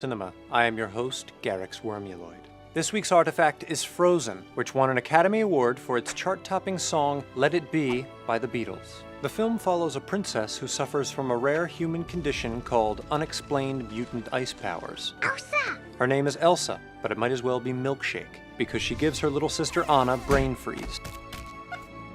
Cinema. I am your host, garyx wormuloid. This week's artifact is Frozen, which won an Academy Award for its chart-topping song Let It Be by the Beatles. The film follows a princess who suffers from a rare human condition called unexplained mutant ice powers. Elsa! Her name is Elsa, but it might as well be Milkshake, because she gives her little sister Anna brain freeze.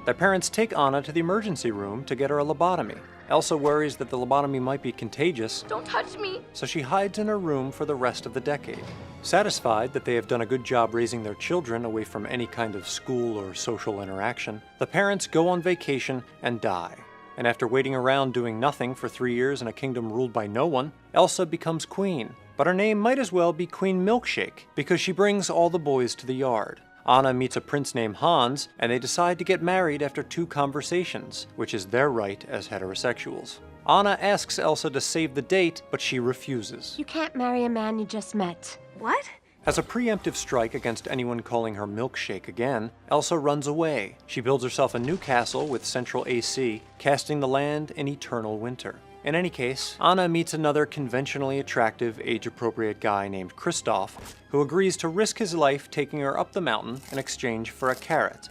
Their parents take Anna to the emergency room to get her a lobotomy. Elsa worries that the lobotomy might be contagious. Don't touch me! So she hides in her room for the rest of the decade. Satisfied that they have done a good job raising their children away from any kind of school or social interaction, the parents go on vacation and die. And after waiting around doing nothing for 3 years in a kingdom ruled by no one, Elsa becomes queen. But her name might as well be Queen Milkshake, because she brings all the boys to the yard. Anna meets a prince named Hans, and they decide to get married after 2 conversations, which is their right as heterosexuals. Anna asks Elsa to save the date, but she refuses. You can't marry a man you just met. What? As a preemptive strike against anyone calling her Milkshake again, Elsa runs away. She builds herself a new castle with central AC, casting the land in eternal winter. In any case, Anna meets another conventionally attractive, age-appropriate guy named Kristoff, who agrees to risk his life taking her up the mountain in exchange for a carrot.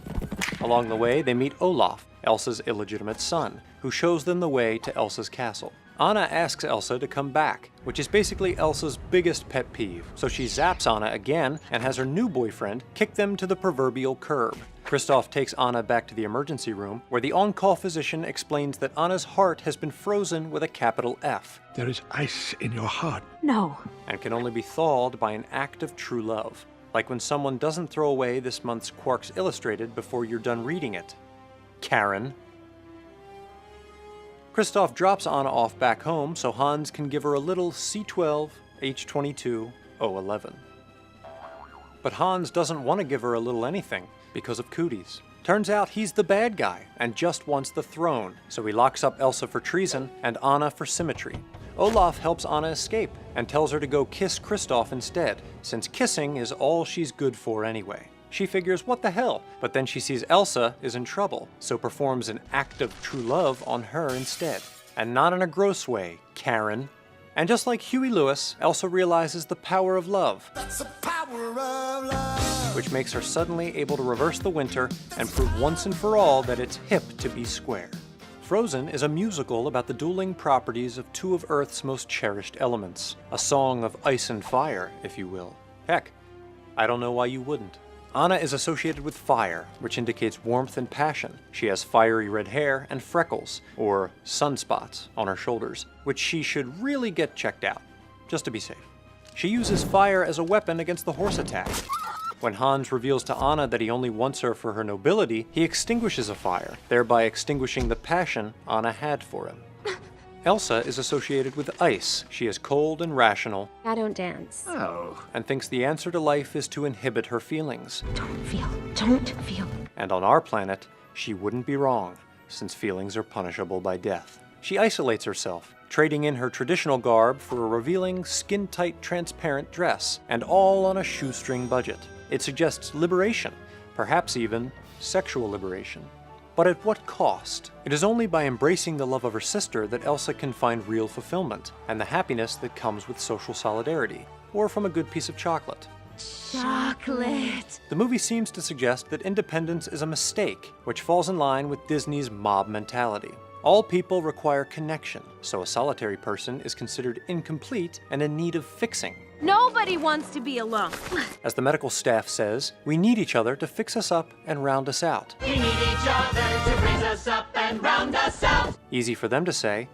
Along the way, they meet Olaf, Elsa's illegitimate son, who shows them the way to Elsa's castle. Anna asks Elsa to come back, which is basically Elsa's biggest pet peeve, so she zaps Anna again and has her new boyfriend kick them to the proverbial curb. Kristoff takes Anna back to the emergency room, where the on-call physician explains that Anna's heart has been frozen with a capital F. There is ice in your heart. No. And can only be thawed by an act of true love. Like when someone doesn't throw away this month's Quarks Illustrated before you're done reading it. Karen. Kristoff drops Anna off back home so Hans can give her a little C12 H22 011. But Hans doesn't want to give her a little anything because of cooties. Turns out he's the bad guy and just wants the throne, so he locks up Elsa for treason and Anna for symmetry. Olaf helps Anna escape and tells her to go kiss Kristoff instead, since kissing is all she's good for anyway. She figures, what the hell? But then she sees Elsa is in trouble, so performs an act of true love on her instead. And not in a gross way, Karen. And just like Huey Lewis, Elsa realizes the power of love. That's the power of love! Which makes her suddenly able to reverse the winter and prove once and for all that it's hip to be square. Frozen is a musical about the dueling properties of 2 of Earth's most cherished elements. A song of ice and fire, if you will. Heck, I don't know why you wouldn't. Anna is associated with fire, which indicates warmth and passion. She has fiery red hair and freckles, or sunspots, on her shoulders, which she should really get checked out, just to be safe. She uses fire as a weapon against the horse attack. When Hans reveals to Anna that he only wants her for her nobility, he extinguishes a fire, thereby extinguishing the passion Anna had for him. Elsa is associated with ice. She is cold and rational. I don't dance. Oh. And thinks the answer to life is to inhibit her feelings. Don't feel. And on our planet, she wouldn't be wrong, since feelings are punishable by death. She isolates herself, trading in her traditional garb for a revealing, skin-tight, transparent dress, and all on a shoestring budget. It suggests liberation, perhaps even sexual liberation. But at what cost? It is only by embracing the love of her sister that Elsa can find real fulfillment, and the happiness that comes with social solidarity, or from a good piece of chocolate. Chocolate! The movie seems to suggest that independence is a mistake, which falls in line with Disney's mob mentality. All people require connection, so a solitary person is considered incomplete and in need of fixing. Nobody wants to be alone. As the medical staff says, we need each other to fix us up and round us out. We need each other to raise us up and round us out. Easy for them to say.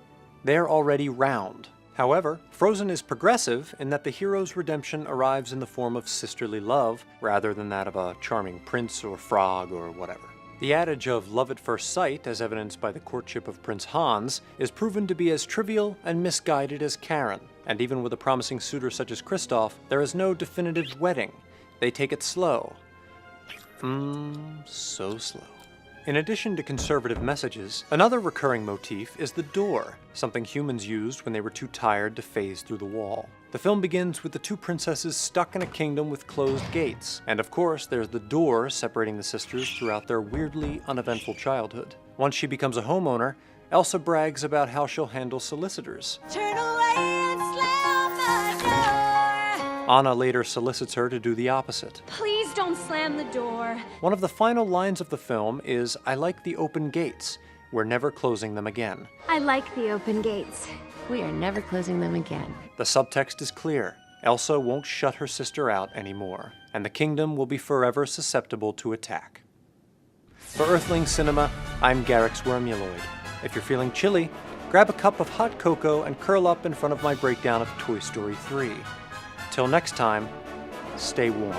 They're already round. However, Frozen is progressive in that the hero's redemption arrives in the form of sisterly love, rather than that of a charming prince or frog or whatever. The adage of love at first sight, as evidenced by the courtship of Prince Hans, is proven to be as trivial and misguided as Karen. And even with a promising suitor such as Kristoff, there is no definitive wedding. They take it slow. So slow. In addition to conservative messages, another recurring motif is the door, something humans used when they were too tired to phase through the wall. The film begins with the 2 princesses stuck in a kingdom with closed gates, and of course there's the door separating the sisters throughout their weirdly uneventful childhood. Once she becomes a homeowner, Elsa brags about how she'll handle solicitors. Turn away and slam the door. Anna later solicits her to do the opposite. Please don't slam the door. One of the final lines of the film is, "I like the open gates. We're never closing them again." I like the open gates. We are never closing them again. The subtext is clear. Elsa won't shut her sister out anymore, and the kingdom will be forever susceptible to attack. For Earthling Cinema, I'm garyx wormuloid. If you're feeling chilly, grab a cup of hot cocoa and curl up in front of my breakdown of Toy Story 3. Till next time, stay warm.